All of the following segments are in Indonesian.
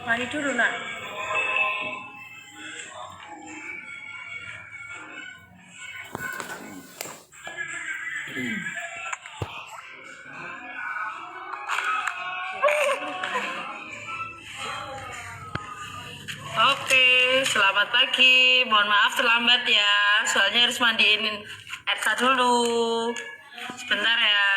Mandi dulu nak. Oke, selamat pagi. Mohon maaf terlambat ya. Soalnya harus mandiin Ersa dulu. Sebentar ya.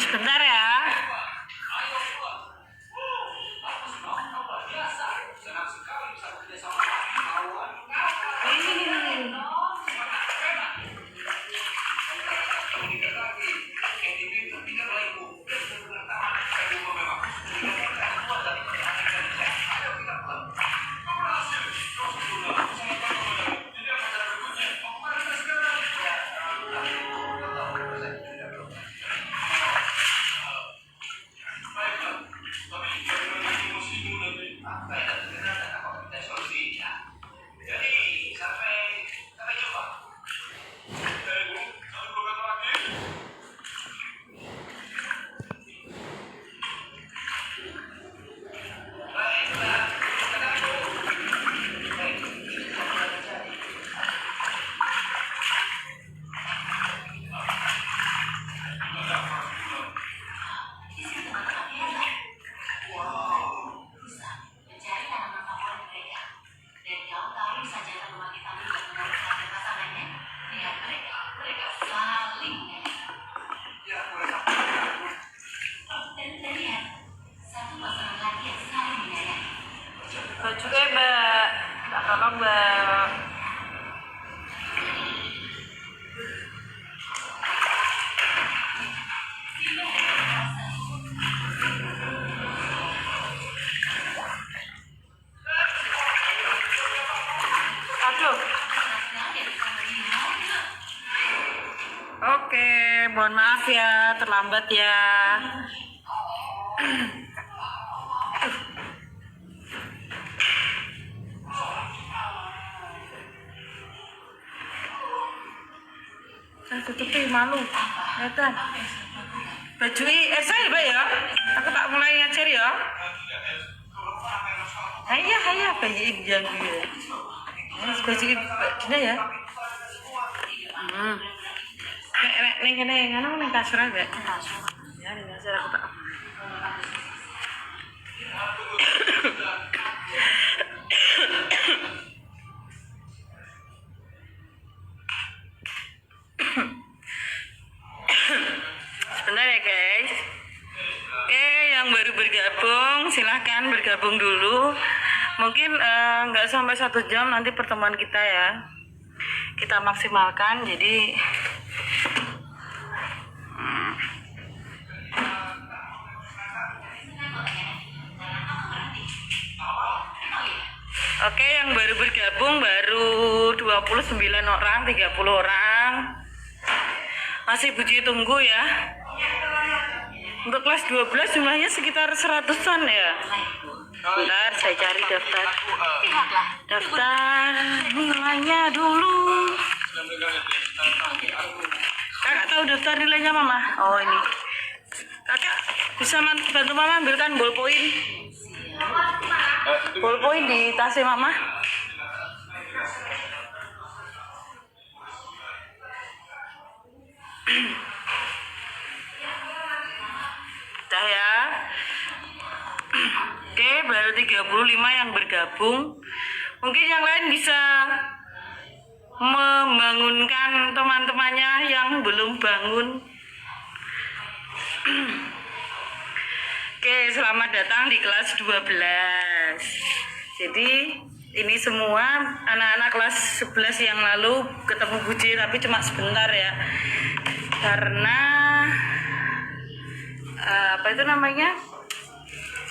Sebentar ya. Baju mbak, tak tolong mbak. Aduh. Oke, mohon maaf ya, terlambat ya. Tutupi malu, kelihatan. Baju Ersa ya mbak ya, aku tak mulai ngajar ya. Haya bayi yang gue. Baju gini ya. Neng nganu neng kasur aja. Ya neng kasur aku tak. Sebentar ya guys. Oke, yang baru bergabung silahkan bergabung dulu. Mungkin nggak sampai 1 jam nanti pertemuan kita ya. Kita maksimalkan jadi. Oke, yang baru bergabung baru 29 orang, 30 orang. Masih Buci tunggu ya. Untuk kelas 12 jumlahnya sekitar 100-an ya. Bentar, saya cari daftar. Daftar nilainya dulu. Kakak tahu daftar nilainya mama? Oh ini. Kakak bisa bantu mama ambilkan ballpoint. Ballpoint di tasnya mama. Udah ya. Oke, baru 35 yang bergabung. Mungkin yang lain bisa membangunkan teman-temannya yang belum bangun. Oke, selamat datang di kelas 12. Jadi ini semua anak-anak kelas 11 yang lalu ketemu Buci tapi cuma sebentar ya. Karena apa itu namanya?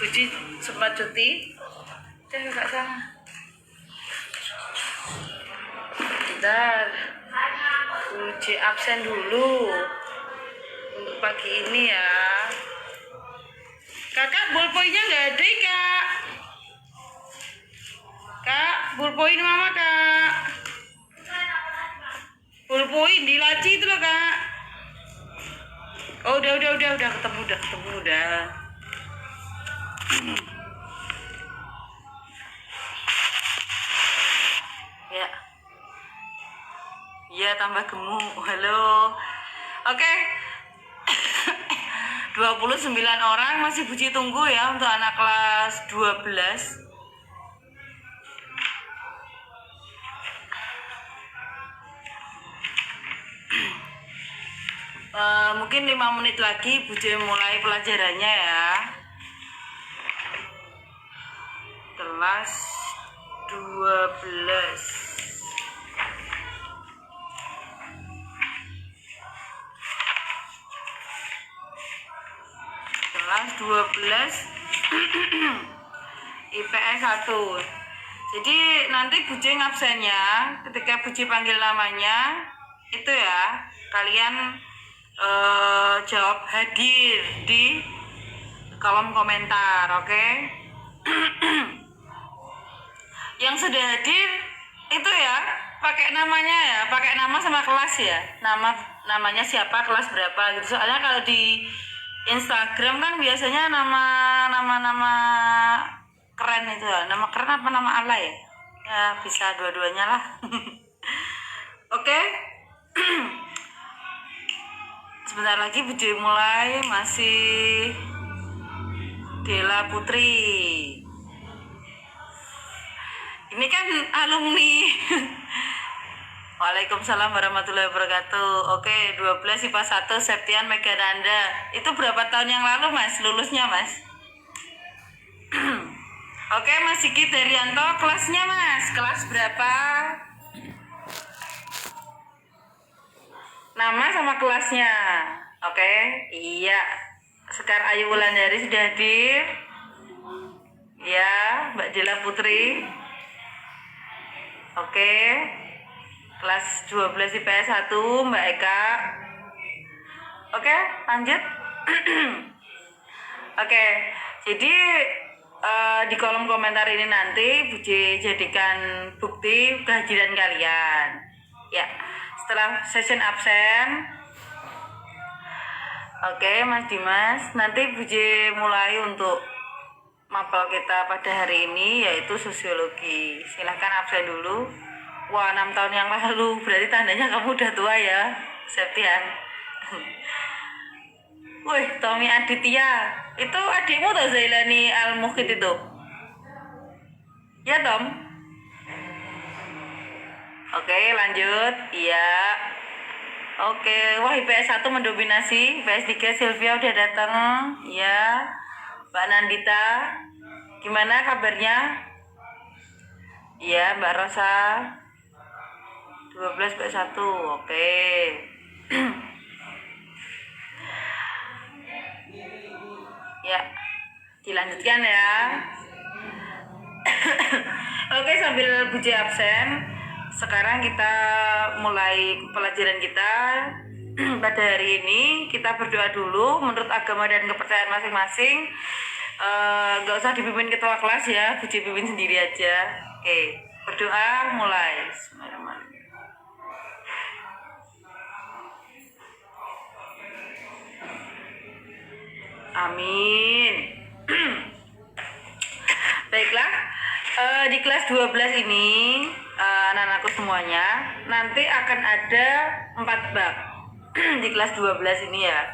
Buci sempat cuti. Kakak sana. Bentar. Buci absen dulu untuk pagi ini ya. Kakak ballpointnya nggak ada kak. Kak pulpoin mama kak. Pulpoin di laci itu loh kak. Oh udah ketemu udah. Ya. Iya tambah gemuk. Halo. Oke. 29 orang masih Buci tunggu ya untuk anak kelas 12. Mungkin 5 menit lagi Buci mulai pelajarannya ya. Kelas 12. Kelas 12 IPS 1. Jadi nanti Buci absennya ketika Buci panggil namanya itu ya kalian jawab hadir di kolom komentar, oke? Yang sudah hadir itu ya pakai namanya ya, pakai nama sama kelas ya, namanya siapa, kelas berapa gitu. Soalnya kalau di Instagram kan biasanya nama keren itu ya, nama keren apa nama alay ya? Ya bisa dua-duanya lah. Oke. Sebentar lagi Buci mulai, masih Dela Putri. Ini kan alumni. Waalaikumsalam warahmatullahi wabarakatuh. Oke, 12 IPA 1 Septian Megananda. Itu berapa tahun yang lalu Mas lulusnya Mas? Oke, Mas Sigit Daryanto, kelasnya Mas, kelas berapa? Nama sama kelasnya. Oke, iya. Sekar Ayu Wulandari sudah hadir. Ya, Mbak Dela Putri. Oke. Kelas 12 IPS 1 Mbak Eka. Oke, lanjut. Oke, jadi di kolom komentar ini nanti Buci jadikan bukti kehadiran kalian. Ya, setelah session absen. Oke, Mas Dimas, nanti Buci mulai untuk mapel kita pada hari ini yaitu sosiologi. Silahkan absen dulu. Wah, 6 tahun yang lalu, berarti tandanya kamu udah tua ya, Septian. Wih, Tommy Aditya, itu adikmu tuh Zailani Al-Mukhid itu? Ya, Tom? Oke, lanjut. Iya. Oke, wah IPS 1 mendominasi, IPS 3 Sylvia udah datang. Iya. Mbak Nandita, gimana kabarnya? Iya, Mbak Rosa. 12 IPS 1, oke. Ya, dilanjutkan ya. Oke, sambil Buci absen, sekarang kita mulai pelajaran kita. Pada hari ini kita berdoa dulu menurut agama dan kepercayaan masing-masing. Gak usah dipimpin ketua kelas ya, Buci pimpin sendiri aja. Oke, berdoa mulai. Bismillahirrahmanirrahim. Amin. Baiklah, di kelas 12 ini anak-anakku semuanya nanti akan ada 4 bab di kelas 12 ini ya.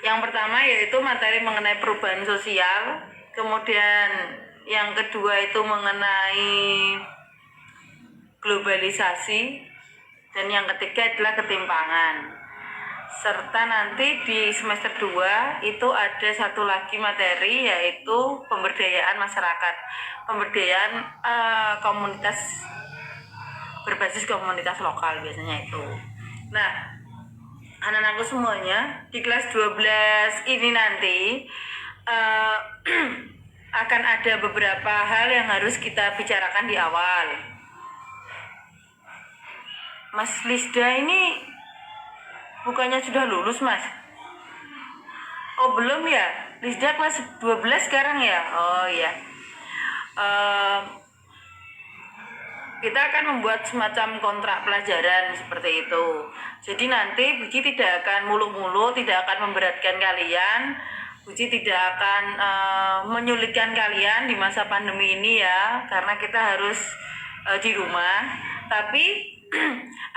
Yang pertama yaitu materi mengenai perubahan sosial, kemudian yang kedua itu mengenai globalisasi, dan yang ketiga adalah ketimpangan. Serta nanti di semester 2 itu ada satu lagi materi yaitu pemberdayaan masyarakat, pemberdayaan komunitas, berbasis komunitas lokal biasanya itu. Nah, anak-anakku semuanya di kelas 12 ini nanti akan ada beberapa hal yang harus kita bicarakan di awal. Mas Lisda ini bukannya sudah lulus, Mas? Oh, belum ya? Lisda kelas 12 sekarang ya? Oh iya. kita akan membuat semacam kontrak pelajaran seperti itu. Jadi nanti Buji tidak akan mulu-mulu, tidak akan memberatkan kalian. Buji tidak akan menyulitkan kalian di masa pandemi ini ya, karena kita harus di rumah. Tapi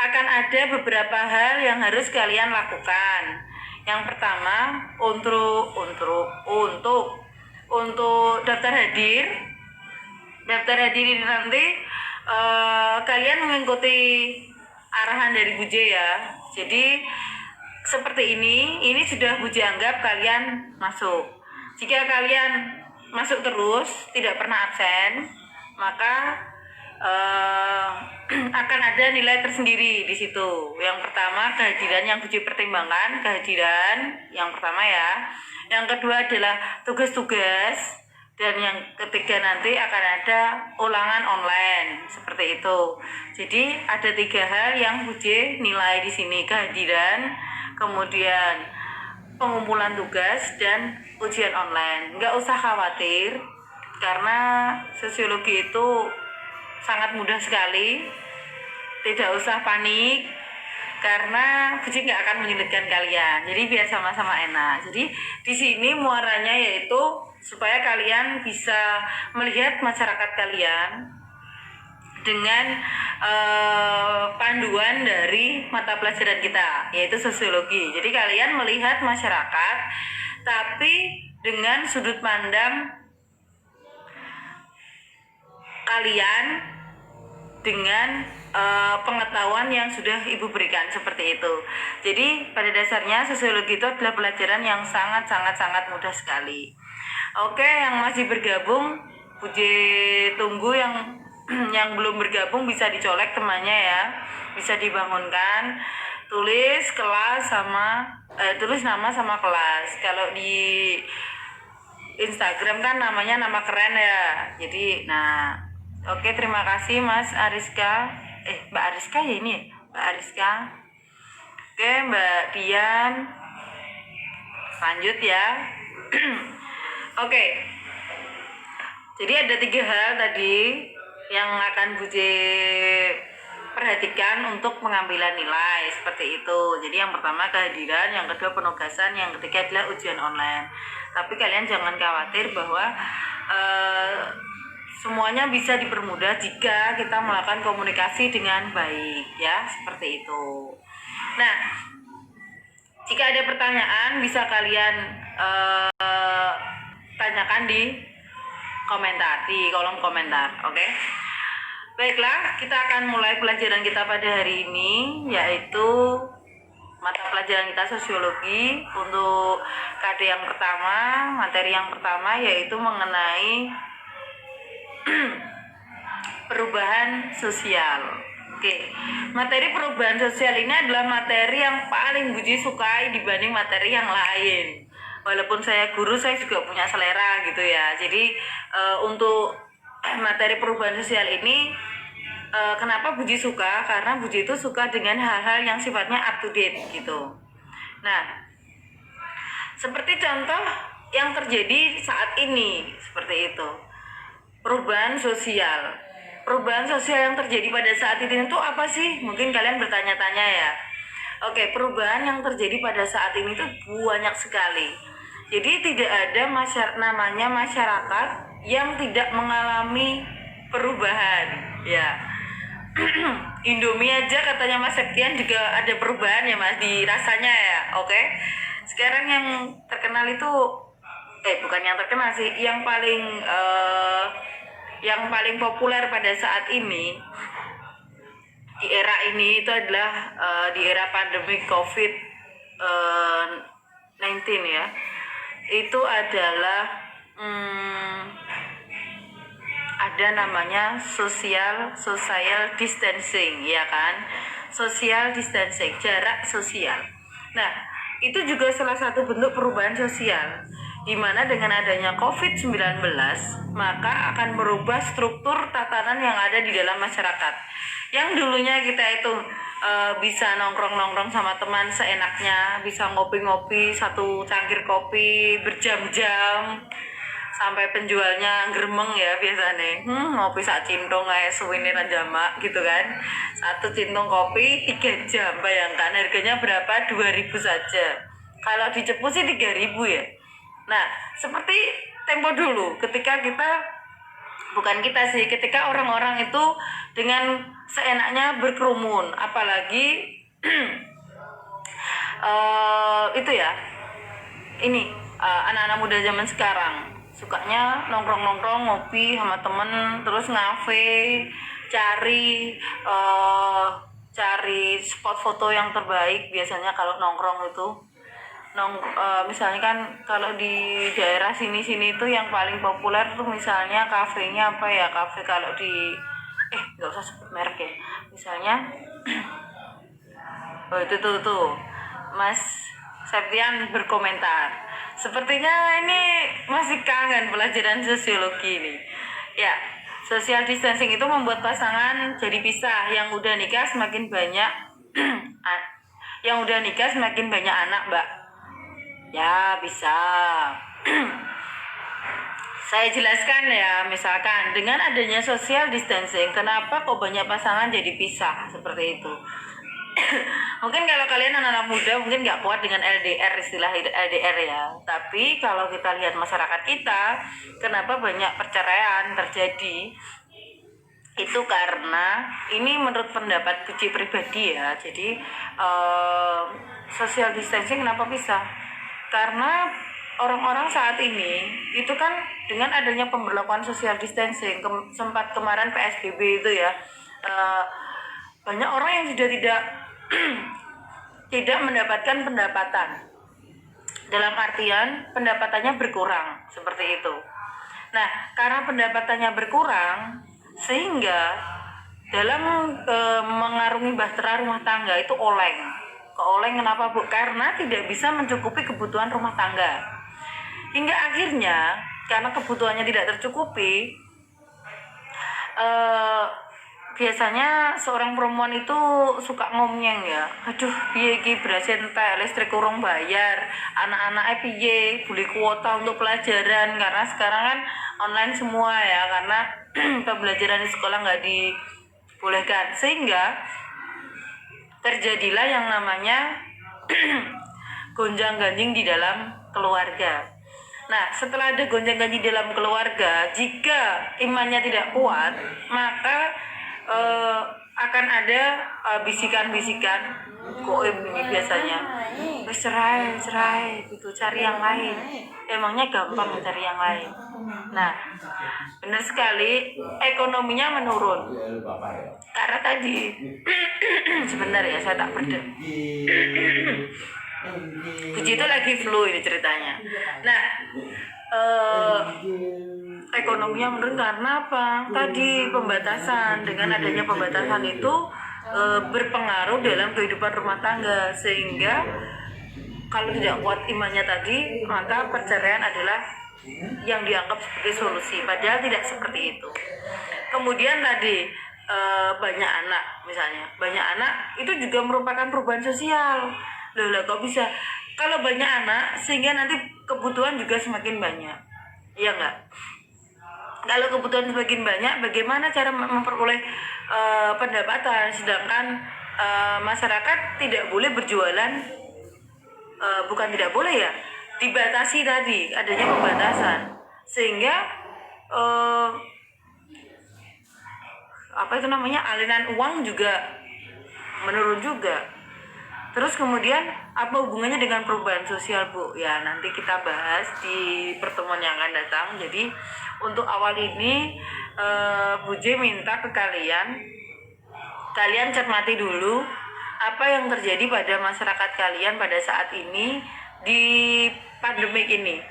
akan ada beberapa hal yang harus kalian lakukan. Yang pertama, untuk daftar hadir. Daftar hadir ini nanti kalian mengikuti arahan dari Buje ya. Jadi seperti ini sudah Buje anggap kalian masuk. Jika kalian masuk terus, tidak pernah absen, maka akan ada nilai tersendiri di situ. Yang pertama, kehadiran yang Buje pertimbangkan, kehadiran yang pertama ya. Yang kedua adalah tugas-tugas. Dan yang ketiga nanti akan ada ulangan online seperti itu. Jadi ada 3 hal yang Buje nilai di sini: kehadiran, kemudian pengumpulan tugas, dan ujian online. Nggak usah khawatir karena sosiologi itu sangat mudah sekali. Tidak usah panik karena Buje nggak akan menyulitkan kalian. Jadi biar sama-sama enak. Jadi di sini muaranya yaitu supaya kalian bisa melihat masyarakat kalian dengan panduan dari mata pelajaran kita, yaitu sosiologi. Jadi kalian melihat masyarakat tapi dengan sudut pandang kalian dengan pengetahuan yang sudah Ibu berikan seperti itu. Jadi pada dasarnya sosiologi itu adalah pelajaran yang sangat mudah sekali. Oke, yang masih bergabung, Buje tunggu yang belum bergabung bisa dicolek temannya ya, bisa dibangunkan, tulis kelas sama tulis nama sama kelas. Kalau di Instagram kan namanya nama keren ya. Jadi, oke, terima kasih Mas Ariska. Mbak Ariska ya ini, Mbak Ariska. Oke, Mbak Dian. Lanjut ya. Oke. Jadi ada 3 hal tadi yang akan Buje perhatikan untuk pengambilan nilai seperti itu. Jadi yang pertama kehadiran, yang kedua penugasan, yang ketiga adalah ujian online. Tapi kalian jangan khawatir bahwa semuanya bisa dipermudah jika kita melakukan komunikasi dengan baik ya, seperti itu. Nah, jika ada pertanyaan bisa kalian tanyakan di komentar, di kolom komentar. Oke. Baiklah, kita akan mulai pelajaran kita pada hari ini, yaitu mata pelajaran kita sosiologi. Untuk KD yang pertama, materi yang pertama yaitu mengenai perubahan sosial. Oke, materi perubahan sosial ini adalah materi yang paling Buje sukai dibanding materi yang lain. Walaupun saya guru, saya juga punya selera gitu ya. Jadi untuk materi perubahan sosial ini kenapa Buje suka? Karena Buje itu suka dengan hal-hal yang sifatnya up to date gitu. Nah, seperti contoh yang terjadi saat ini seperti itu. Perubahan sosial yang terjadi pada saat ini itu apa sih? Mungkin kalian bertanya-tanya ya. Oke, perubahan yang terjadi pada saat ini itu banyak sekali. Jadi tidak ada namanya masyarakat yang tidak mengalami perubahan ya. Indomie aja katanya Mas Septian juga ada perubahan ya Mas di rasanya ya. Oke. Sekarang yang terkenal itu bukan yang terkenal sih, yang paling populer pada saat ini di era ini itu adalah di era pandemi COVID-19 ya. Itu adalah ada namanya social distancing ya kan, social distancing, jarak sosial. Nah, itu juga salah satu bentuk perubahan sosial, di mana dengan adanya COVID-19 maka akan merubah struktur tatanan yang ada di dalam masyarakat. Yang dulunya kita itu bisa nongkrong sama teman seenaknya, bisa ngopi-ngopi 1 cangkir kopi berjam-jam. sampai penjualnya gremeng ya biasanya. Ngopi sak cintong kayak suwene jamak gitu kan. Satu cintong kopi 3 jam. Bayangkan harganya berapa? 2.000 saja. Kalau di Cepu sih 3.000 ya. Nah, seperti tempo dulu ketika kita, bukan kita sih, ketika orang-orang itu dengan seenaknya berkerumun, apalagi itu ya, ini anak-anak muda zaman sekarang sukanya nongkrong-nongkrong, ngopi sama temen, terus ngafe, cari cari spot foto yang terbaik. Biasanya kalau nongkrong itu misalnya kan kalau di daerah sini-sini itu yang paling populer tuh misalnya kafenya apa ya, kafe kalau di nggak usah sebut merek ya, misalnya oh itu tuh Mas Septian berkomentar, sepertinya ini masih kangen pelajaran sosiologi ini ya. Social distancing itu membuat pasangan jadi pisah. Yang udah nikah semakin banyak yang udah nikah semakin banyak anak, Mbak. Ya bisa. Saya jelaskan ya, misalkan dengan adanya social distancing, kenapa kok banyak pasangan jadi pisah seperti itu. Mungkin kalau kalian anak-anak muda mungkin nggak kuat dengan LDR, istilah LDR ya. Tapi kalau kita lihat masyarakat kita, kenapa banyak perceraian terjadi? Itu karena, ini menurut pendapat Puji pribadi ya. Jadi social distancing kenapa pisah? Karena orang-orang saat ini itu kan dengan adanya pemberlakuan social distancing, sempat kemarin PSBB itu ya, banyak orang yang sudah tidak mendapatkan pendapatan, dalam artian pendapatannya berkurang seperti itu. Nah, karena pendapatannya berkurang, sehingga dalam mengarungi bahtera rumah tangga itu oleng. Keoleng kenapa, Bu? Karena tidak bisa mencukupi kebutuhan rumah tangga. Hingga akhirnya karena kebutuhannya tidak tercukupi, biasanya seorang perempuan itu suka ngomyeng ya. Aduh, piye iki beras entek, listrik urung bayar, anak-anak piye, beli kuota untuk pelajaran, karena sekarang kan online semua ya, karena pembelajaran di sekolah nggak dibolehkan, sehingga terjadilah yang namanya gonjang-ganjing di dalam keluarga. Nah, setelah ada gonjang-ganjing di dalam keluarga, jika imannya tidak kuat, maka akan ada bisikan-bisikan goib ini biasanya, cerai gitu, cari yang lain. Emangnya gampang cari yang lain. Nah, benar sekali, ekonominya menurun karena tadi sebentar ya, saya tak berdek. Puji itu lagi flu ini ceritanya. Nah, ekonominya menurun karena apa? Tadi pembatasan. Dengan adanya pembatasan itu berpengaruh dalam kehidupan rumah tangga, sehingga kalau tidak kuat imannya tadi, maka perceraian adalah yang dianggap sebagai solusi, padahal tidak seperti itu. Kemudian tadi banyak anak, misalnya banyak anak itu juga merupakan perubahan sosial. Loh, kok bisa? Kalau banyak anak sehingga nanti kebutuhan juga semakin banyak, iya nggak? Kalau kebutuhan semakin banyak, bagaimana cara memperoleh pendapatan? Sedangkan masyarakat tidak boleh berjualan, bukan tidak boleh ya, dibatasi tadi, adanya pembatasan, sehingga aliran uang juga menurun juga. Terus kemudian apa hubungannya dengan perubahan sosial, Bu? Ya, nanti kita bahas di pertemuan yang akan datang. Jadi untuk awal ini Bu J minta ke kalian cermati dulu apa yang terjadi pada masyarakat kalian pada saat ini di pandemik ini.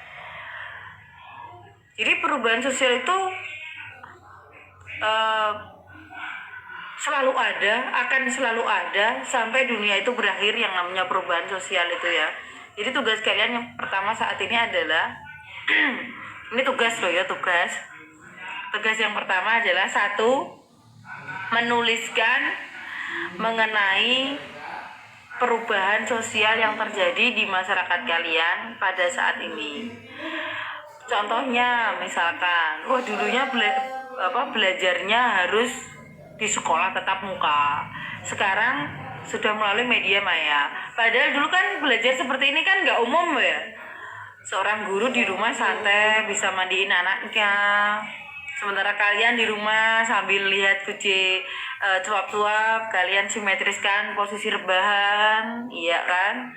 Jadi perubahan sosial itu selalu ada, akan selalu ada sampai dunia itu berakhir, yang namanya perubahan sosial itu ya. Jadi tugas kalian yang pertama saat ini adalah ini tugas loh ya, tugas yang pertama adalah 1, menuliskan mengenai perubahan sosial yang terjadi di masyarakat kalian pada saat ini. Contohnya misalkan, wah dulunya belajarnya harus di sekolah tatap muka. Sekarang sudah melalui media maya. Padahal dulu kan belajar seperti ini kan nggak umum ya. Seorang guru di rumah santai bisa mandiin anaknya. Sementara kalian di rumah sambil lihat VC cuap-cuap, kalian simetriskan posisi rebahan, iya kan?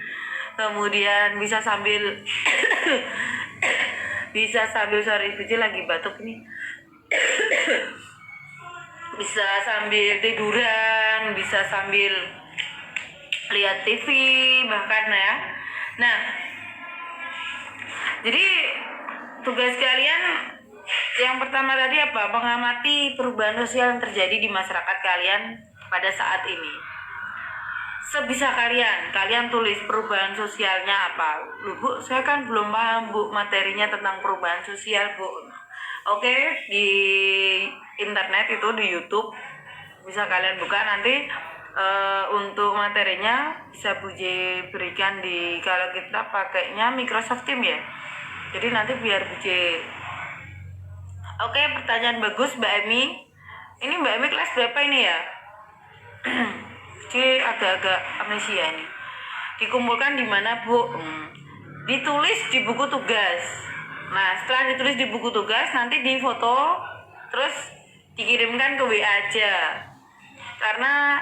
Kemudian bisa sambil sorry VC lagi batuk nih. Bisa sambil tiduran, bisa sambil lihat TV bahkan ya. Nah, jadi tugas kalian yang pertama tadi apa? Mengamati perubahan sosial yang terjadi di masyarakat kalian pada saat ini. Sebisa kalian tulis perubahan sosialnya apa? Loh, Bu, saya kan belum paham, Bu, materinya tentang perubahan sosial, Bu. Oke, di internet itu di YouTube bisa kalian buka nanti. Untuk materinya bisa Buje berikan di, kalau kita pakainya Microsoft Teams ya, jadi nanti biar Buje. Oke, pertanyaan bagus Mbak Emi. Ini Mbak Emi kelas berapa ini ya? Buje agak-agak amnesia ini. Dikumpulkan di mana, Bu? Ditulis di buku tugas. Nah, setelah ditulis di buku tugas nanti difoto terus dikirimkan ke WA aja. Karena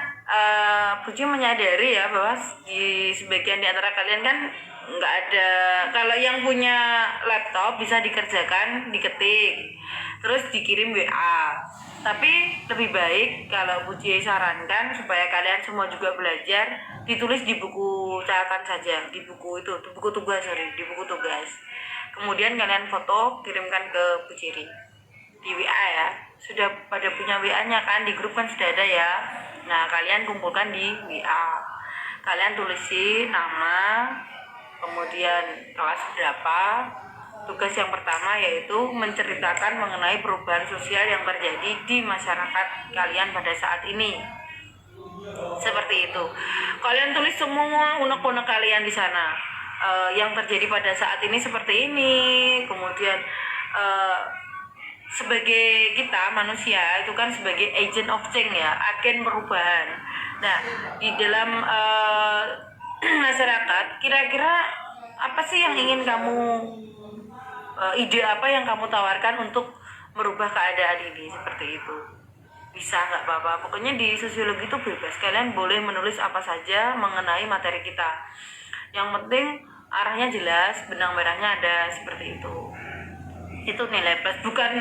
Puji menyadari ya bahwa di sebagian di antara kalian kan nggak ada, kalau yang punya laptop bisa dikerjakan, diketik terus dikirim WA. Tapi lebih baik kalau Puji sarankan supaya kalian semua juga belajar, ditulis di buku catatan saja, di buku tugas, di buku tugas. Kemudian kalian foto kirimkan ke Bu Ciri di WA ya. Sudah pada punya WA-nya kan, di grup kan sudah ada ya. Nah, kalian kumpulkan di WA. Kalian tulisi nama, kemudian kelas berapa. Tugas yang pertama yaitu menceritakan mengenai perubahan sosial yang terjadi di masyarakat kalian pada saat ini. Seperti itu. Kalian tulis semua unek-unek kalian di sana. Yang terjadi pada saat ini seperti ini. Kemudian sebagai kita manusia itu kan sebagai agent of change ya, agen perubahan. Nah, di dalam masyarakat kira-kira apa sih yang ingin kamu, ide apa yang kamu tawarkan untuk merubah keadaan ini, seperti itu. Bisa, nggak apa-apa, pokoknya di sosiologi itu bebas, kalian boleh menulis apa saja mengenai materi kita, yang penting arahnya jelas, benang merahnya ada, seperti itu nilai plus. Bukan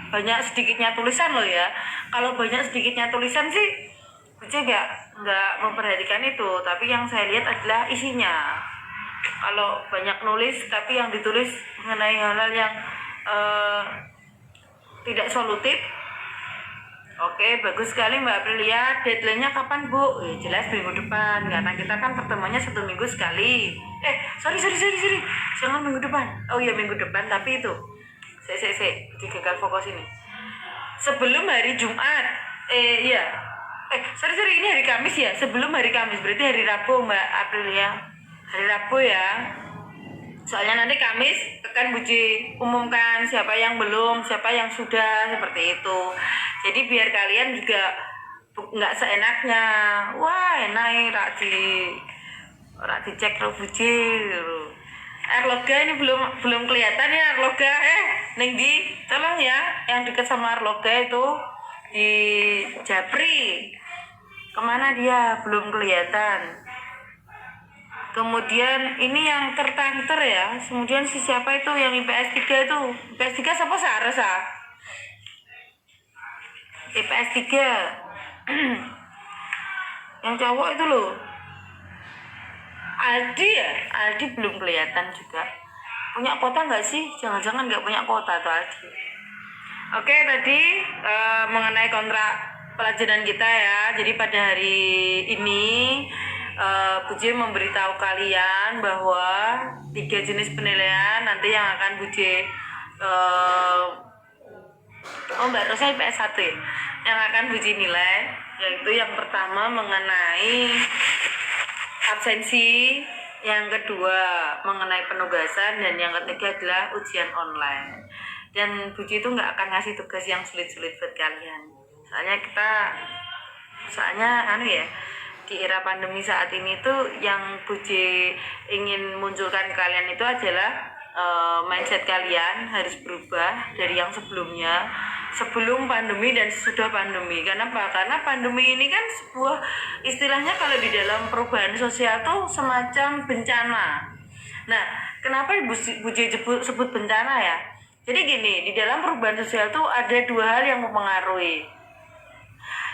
banyak sedikitnya tulisan loh ya. Kalau banyak sedikitnya tulisan sih Uce nggak memperhatikan itu, tapi yang saya lihat adalah isinya. Kalau banyak nulis tapi yang ditulis mengenai hal-hal yang tidak solutif, oke, bagus sekali Mbak Aprilia. Deadline-nya kapan, Bu? Jelas minggu depan, karena kita kan pertemuannya 1 minggu sekali. Sorry, jangan minggu depan. Oh iya, minggu depan, tapi itu gagal fokus ini. Sebelum hari Jumat. Sorry, ini hari Kamis ya. Sebelum hari Kamis, berarti hari Rabu Mbak Aprilia. Hari Rabu ya. Soalnya nanti Kamis akan Buji umumkan siapa yang belum, siapa yang sudah, seperti itu. Jadi biar kalian juga nggak seenaknya. Wah, enak rak dicek lo Buji. Arloga ini belum kelihatan ya Arloga. Neng di tolong ya, yang dekat sama Arloga itu di Japri. Kemana dia? Belum kelihatan. Kemudian ini yang tertanter ya. Kemudian siapa itu yang IPS 3 itu? IPS 3 siapa Saras ah? IPS 3. Yang cowok itu loh. Aldi ya? Aldi belum kelihatan juga. Punya kota nggak sih? Jangan-jangan nggak punya kota tuh Aldi. Oke, tadi mengenai kontrak pelajaran kita ya. Jadi pada hari ini Buje memberitahu kalian bahwa 3 jenis penilaian nanti yang akan Buje Mbak Rosa IPS 1 ya, yang akan Buje nilai, yaitu yang pertama mengenai absensi, yang kedua mengenai penugasan, dan yang ketiga adalah ujian online. Dan Buci itu nggak akan ngasih tugas yang sulit-sulit buat kalian. Soalnya di era pandemi saat ini tuh yang Buci ingin munculkan ke kalian itu adalah mindset kalian harus berubah dari yang sebelumnya, sebelum pandemi dan sesudah pandemi. Kenapa? Karena pandemi ini kan sebuah istilahnya kalau di dalam perubahan sosial tuh semacam bencana. Nah, kenapa Buci sebut bencana ya? Jadi gini, di dalam perubahan sosial tuh ada dua hal yang mempengaruhi.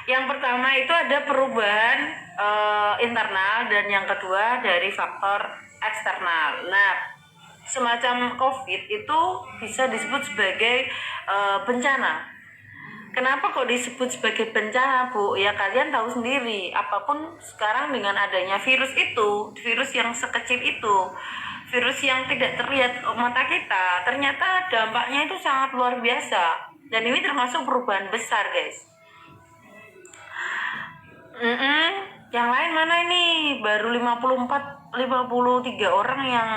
Yang pertama itu ada perubahan internal, dan yang kedua dari faktor eksternal. Nah, semacam COVID itu bisa disebut sebagai bencana. Kenapa kok disebut sebagai bencana, Bu? Ya kalian tahu sendiri, apapun sekarang dengan adanya virus itu, virus yang sekecil itu, virus yang tidak terlihat mata kita, ternyata dampaknya itu sangat luar biasa. Dan ini termasuk perubahan besar, guys. Yang lain mana ini? Baru 53 orang yang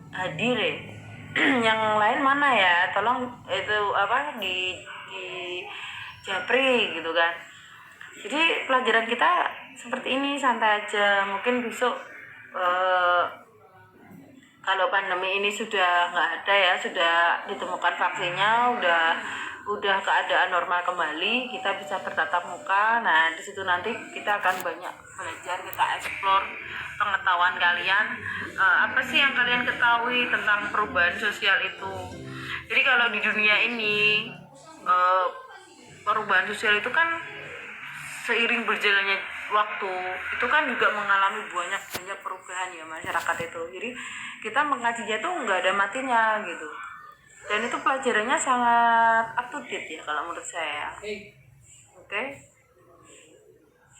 hadir ya. Yang lain mana ya? Tolong itu di japri gitu kan. Jadi pelajaran kita seperti ini, santai aja. Mungkin besok kalau pandemi ini sudah nggak ada ya, sudah ditemukan vaksinnya, udah keadaan normal kembali, kita bisa bertatap muka. Nah di situ nanti kita akan banyak belajar, kita explore pengetahuan kalian, apa sih yang kalian ketahui tentang perubahan sosial itu. Jadi kalau di dunia ini perubahan sosial itu kan seiring berjalannya waktu itu kan juga mengalami banyak perubahan ya masyarakat itu. Jadi kita mengkajinya tuh nggak ada matinya gitu, dan itu pelajarannya sangat up to date ya kalau menurut saya. Oke.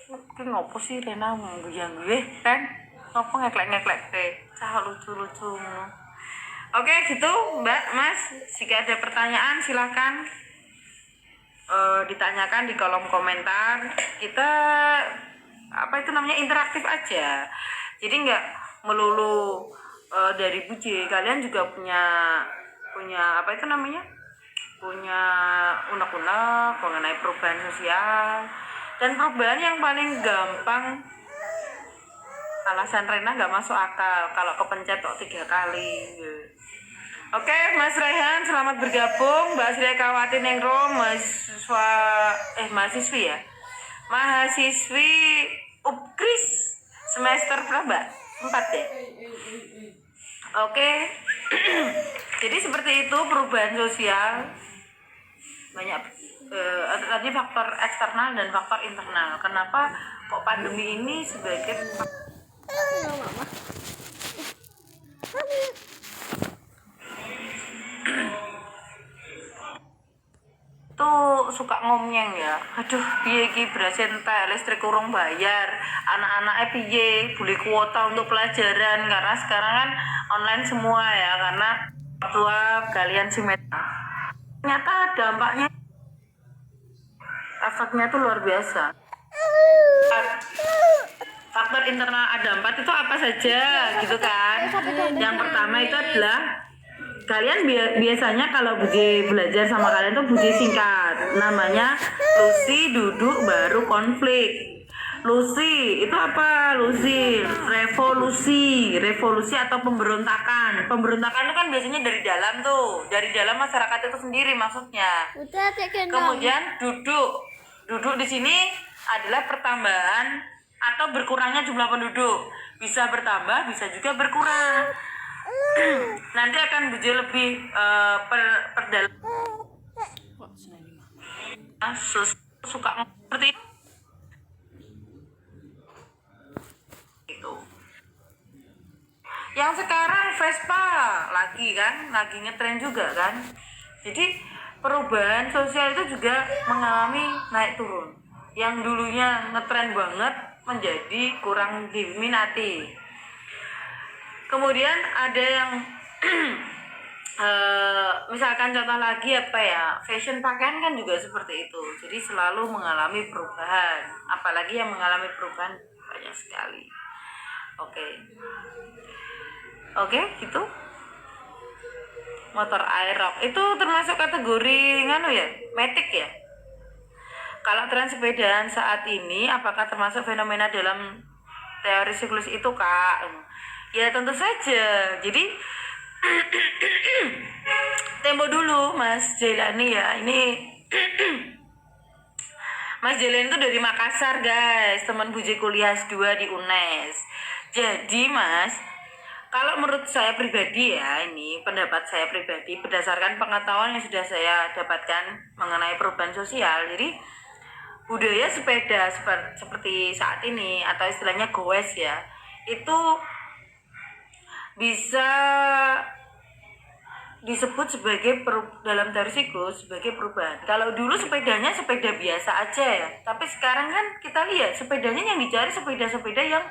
Oke, ngopo sih Rena yang gue kan ngopo ngeklek teh cah lucu Oke gitu Mbak, Mas, jika ada pertanyaan silakan ditanyakan di kolom komentar. Kita interaktif aja, jadi nggak melulu dari Buci, kalian juga punya punya unek-unek mengenai perubahan sosial. Dan perubahan yang paling gampang, alasan Rena nggak masuk akal kalau kepencet kok 3 kali. Oke, Mas Raihan selamat bergabung. Mbak Sri Kawati Nengro, mahasiswi UPKRIS semester berapa? 4 deh. Oke. Jadi seperti itu perubahan sosial, banyak tadi faktor eksternal dan faktor internal. Kenapa kok pandemi ini sebagai tuh suka ngomong ya, aduh piye iki beras entek, listrik kurang bayar, anak-anak piye beli kuota untuk pelajaran, karena sekarang kan online semua ya, karena tua kalian simetri. Ternyata dampaknya, efeknya tuh luar biasa. Faktor internal ada 4 itu apa saja gitu kan. Yang pertama itu adalah kalian biasanya kalau Buci belajar sama kalian tuh Buci singkat, namanya Lucy, duduk, baru konflik. Lucy itu apa? Lucy revolusi atau pemberontakan. Pemberontakan itu kan biasanya dari dalam masyarakat itu sendiri maksudnya. Kemudian duduk di sini adalah pertambahan atau berkurangnya jumlah penduduk, bisa bertambah bisa juga berkurang. Nanti akan Buci lebih perdalam. Suka seperti itu. Yang sekarang Vespa lagi ngetren juga kan. Jadi perubahan sosial itu juga mengalami naik turun. Yang dulunya ngetren banget menjadi kurang diminati. Kemudian ada yang misalkan contoh lagi fashion pakaian kan juga seperti itu. Jadi selalu mengalami perubahan, apalagi yang mengalami perubahan banyak sekali. Oke. Oke, gitu. Motor aerob itu termasuk kategori nganu ya, matic ya. Kalau tren sepedaan saat ini apakah termasuk fenomena dalam teori siklus itu, Kak? Ya tentu saja. Jadi tempo dulu Mas Jailani ya. Ini Mas Jailani itu dari Makassar, guys. Teman Buje kuliah S2 di UNES. Jadi, Mas, kalau menurut saya pribadi ya, ini pendapat saya pribadi berdasarkan pengetahuan yang sudah saya dapatkan mengenai perubahan sosial. Jadi budaya sepeda seperti saat ini atau istilahnya goes ya, itu bisa disebut sebagai dalam teori siklus sebagai perubahan. Kalau dulu sepedanya sepeda biasa aja ya, tapi sekarang kan kita lihat sepedanya yang dicari sepeda-sepeda yang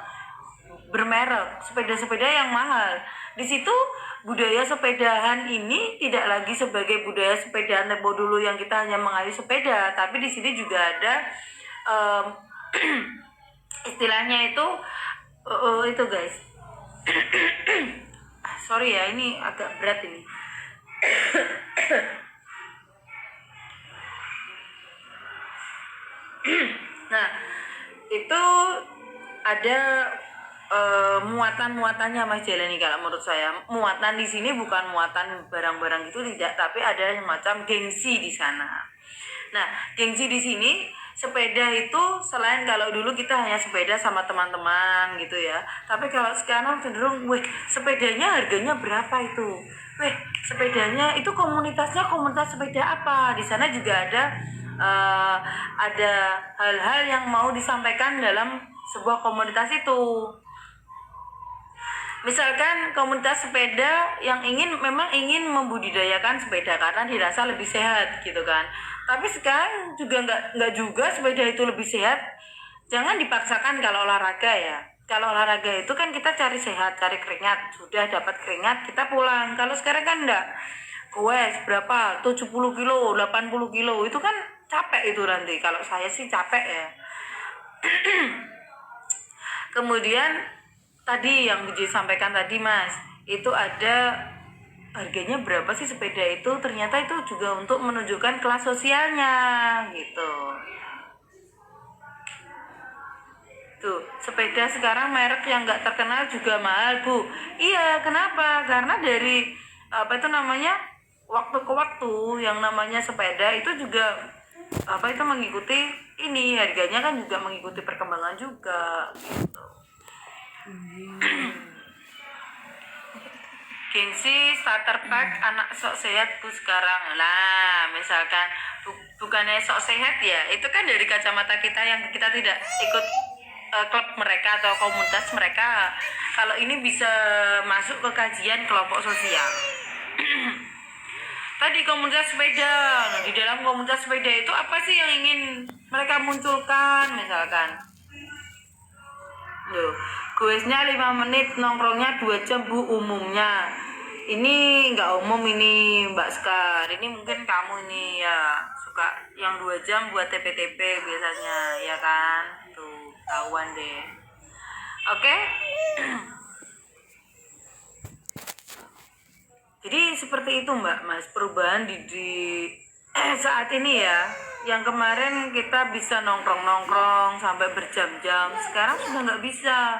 bermerek, sepeda-sepeda yang mahal. Di situ budaya sepedahan ini tidak lagi sebagai budaya sepedaan tempo dulu yang kita hanya mengayuh sepeda, tapi di sini juga ada istilahnya itu guys. Sorry ya, ini agak berat ini. Nah, itu ada muatan-muatannya Mas Jalani. Kalau menurut saya muatan di sini bukan muatan barang-barang itu tidak, tapi ada semacam gengsi di sana. Nah, gengsi di sini sepeda itu selain kalau dulu kita hanya sepeda sama teman-teman gitu ya, tapi kalau sekarang cenderung, sepedanya harganya berapa itu? Sepedanya itu komunitasnya komunitas sepeda apa? Di sana juga ada hal-hal yang mau disampaikan dalam sebuah komunitas itu. Misalkan komunitas sepeda yang memang ingin membudidayakan sepeda karena dirasa lebih sehat gitu kan. Tapi sekarang juga nggak juga sepeda itu lebih sehat. Jangan dipaksakan kalau olahraga ya. Kalau olahraga itu kan kita cari sehat, cari keringat. Sudah dapat keringat kita pulang. Kalau sekarang kan enggak. Goes berapa? 70 kilo, 80 kilo. Itu kan capek itu nanti. Kalau saya sih capek ya. Kemudian tadi yang disampaikan tadi Mas, itu ada harganya berapa sih sepeda itu? Ternyata itu juga untuk menunjukkan kelas sosialnya gitu. Tuh, sepeda sekarang merek yang nggak terkenal juga mahal, Bu. Iya, kenapa? Karena dari waktu ke waktu yang namanya sepeda itu juga mengikuti ini, harganya kan juga mengikuti perkembangan juga gitu. Gengsi starter pack anak sok sehat Bu sekarang. Nah, misalkan bukannya sok sehat ya, itu kan dari kacamata kita yang kita tidak ikut klub mereka atau komunitas mereka. Kalau ini bisa masuk ke kajian kelompok sosial. Tadi komunitas sepeda. Nah, di dalam komunitas sepeda itu apa sih yang ingin mereka munculkan? Misalkan goesnya 5 menit, nongkrongnya 2 jam Bu umumnya. Ini nggak umum ini Mbak Skar. Ini mungkin kamu ini ya suka yang 2 jam buat TP-TP biasanya ya kan. Tuh, tahuan deh. Oke. Jadi seperti itu Mbak Mas, perubahan di saat ini ya. Yang kemarin kita bisa nongkrong-nongkrong sampai berjam-jam, sekarang sudah nggak bisa.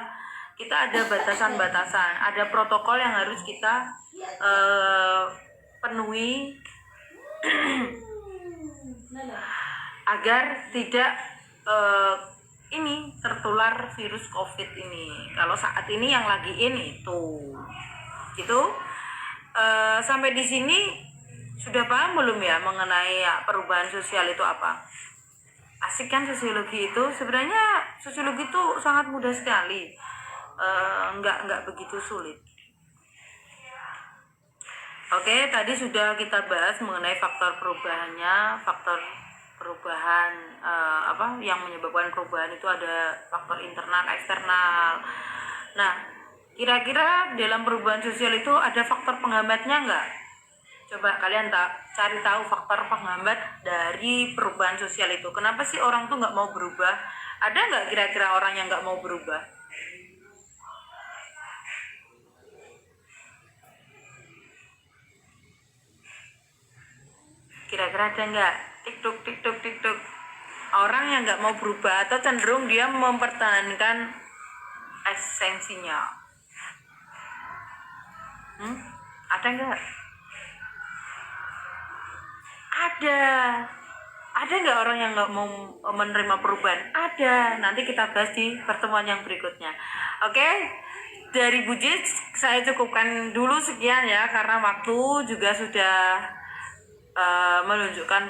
Kita ada batasan-batasan, ada protokol yang harus kita penuhi agar tidak tertular virus COVID ini. Kalau saat ini yang lagi ini itu gitu. Sampai di sini sudah paham belum ya mengenai perubahan sosial itu apa? Asik kan sosiologi itu? Sebenarnya sosiologi itu sangat mudah sekali, nggak begitu sulit. Oke, tadi sudah kita bahas mengenai faktor perubahannya, faktor perubahan yang menyebabkan perubahan itu ada faktor internal, eksternal. Nah, kira-kira dalam perubahan sosial itu ada faktor penghambatnya nggak? Coba kalian cari tahu faktor penghambat dari perubahan sosial itu. Kenapa sih orang tuh nggak mau berubah? Ada nggak kira-kira orang yang nggak mau berubah? Kira-kira ada nggak? Tiktok, tiktok, tiktok. Orang yang nggak mau berubah atau cenderung dia mempertahankan esensinya. Ada nggak? Ada. Ada nggak orang yang nggak mau menerima perubahan? Ada. Nanti kita bahas di pertemuan yang berikutnya. Oke? Dari Buji saya cukupkan dulu sekian ya, karena waktu juga sudah menunjukkan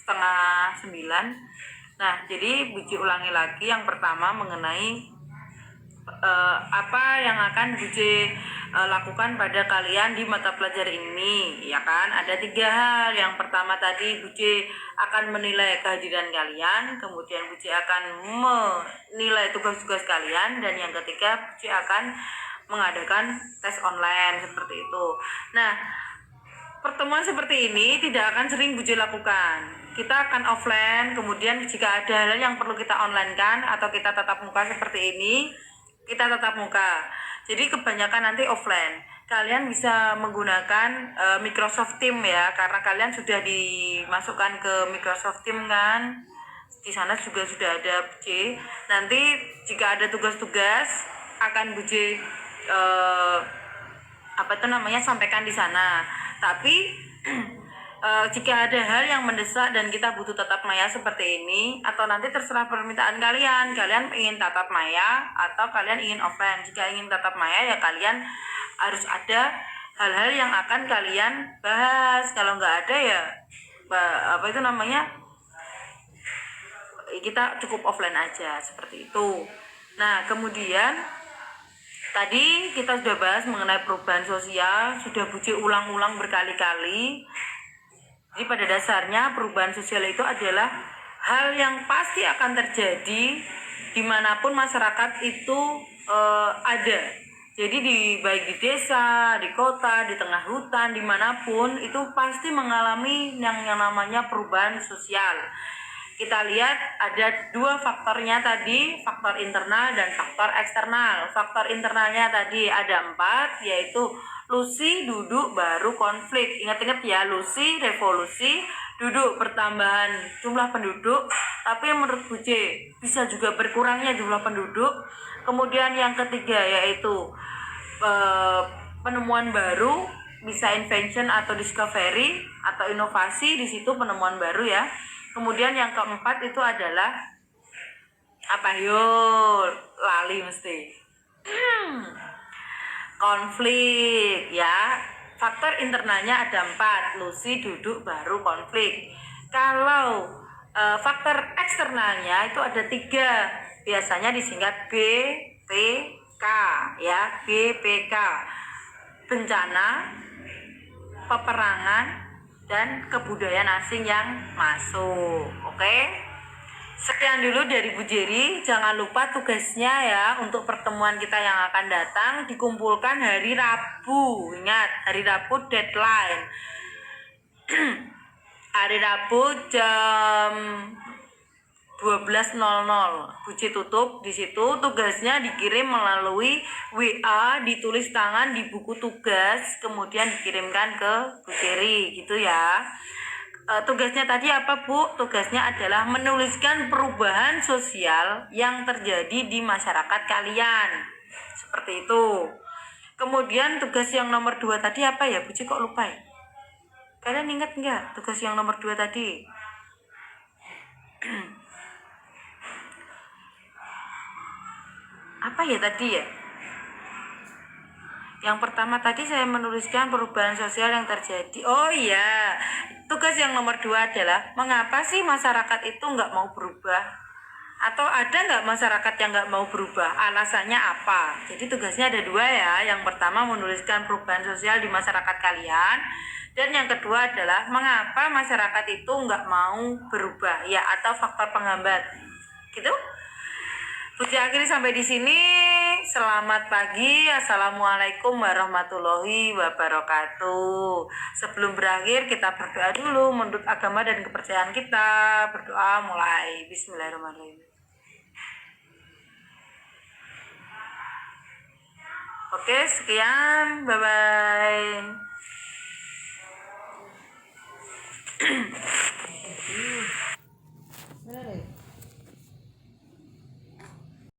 8:30. Nah, jadi Buji ulangi lagi. Yang pertama mengenai apa yang akan Buji lakukan pada kalian di mata pelajaran ini, ya kan? Ada 3 hal. Yang pertama tadi Buji akan menilai kehadiran kalian, kemudian Buji akan menilai tugas-tugas kalian, dan yang ketiga Buji akan mengadakan tes online seperti itu. Nah, pertemuan seperti ini tidak akan sering Buji lakukan. Kita akan offline, kemudian jika ada hal yang perlu kita online kan, atau kita tatap muka seperti ini, kita tatap muka. Jadi kebanyakan nanti offline. Kalian bisa menggunakan Microsoft Teams ya, karena kalian sudah dimasukkan ke Microsoft Teams kan. Di sana juga sudah ada Buji. Nanti jika ada tugas-tugas akan Buji sampaikan di sana. Tapi jika ada hal yang mendesak dan kita butuh tatap maya seperti ini, atau nanti terserah permintaan kalian ingin tatap maya atau kalian ingin offline. Jika ingin tatap maya ya kalian harus ada hal-hal yang akan kalian bahas. Kalau nggak ada ya kita cukup offline aja seperti itu. Nah, kemudian tadi kita sudah bahas mengenai perubahan sosial, sudah Buji ulang-ulang berkali-kali. Jadi pada dasarnya perubahan sosial itu adalah hal yang pasti akan terjadi dimanapun masyarakat itu ada. Jadi baik di desa, di kota, di tengah hutan, dimanapun itu pasti mengalami yang namanya perubahan sosial. Kita lihat ada 2 faktornya tadi, faktor internal dan faktor eksternal. Faktor internalnya tadi ada 4, yaitu Lusi, duduk, baru konflik. Ingat-ingat ya, Lusi, revolusi, duduk, pertambahan jumlah penduduk. Tapi menurut Buji bisa juga berkurangnya jumlah penduduk. Kemudian yang ketiga yaitu penemuan baru, bisa invention atau discovery atau inovasi, di situ penemuan baru ya. Kemudian yang keempat itu adalah lali mesti. Konflik ya. Faktor internalnya ada 4, Lucy, duduk, baru konflik. Kalau faktor eksternalnya itu ada 3, biasanya disingkat BPK ya, BPK. Bencana, peperangan, dan kebudayaan asing yang masuk. Oke? Sekian dulu dari Bu Jerry. Jangan lupa tugasnya ya untuk pertemuan kita yang akan datang dikumpulkan hari Rabu. Ingat, hari Rabu deadline. Hari Rabu jam 12.00 Buji tutup. Di situ tugasnya dikirim melalui WA, ditulis tangan di buku tugas, kemudian dikirimkan ke Bu Jerry gitu ya. Tugasnya tadi apa Bu? Tugasnya adalah menuliskan perubahan sosial yang terjadi di masyarakat kalian. Seperti itu. Kemudian tugas yang nomor 2 tadi apa ya? Buji kok lupa ya? Kalian ingat nggak tugas yang nomor 2 tadi? Apa ya tadi ya? Yang pertama tadi saya menuliskan perubahan sosial yang terjadi. Oh iya, tugas yang nomor 2 adalah mengapa sih masyarakat itu nggak mau berubah? Atau ada nggak masyarakat yang nggak mau berubah? Alasannya apa? Jadi tugasnya ada 2 ya. Yang pertama menuliskan perubahan sosial di masyarakat kalian. Dan yang kedua adalah mengapa masyarakat itu nggak mau berubah? Ya, atau faktor penghambat. Gitu? Buji akhiri sampai di sini. Selamat pagi. Assalamualaikum warahmatullahi wabarakatuh. Sebelum berakhir kita berdoa dulu menurut agama dan kepercayaan kita. Berdoa mulai. Bismillahirrahmanirrahim. Oke, sekian. Bye-bye.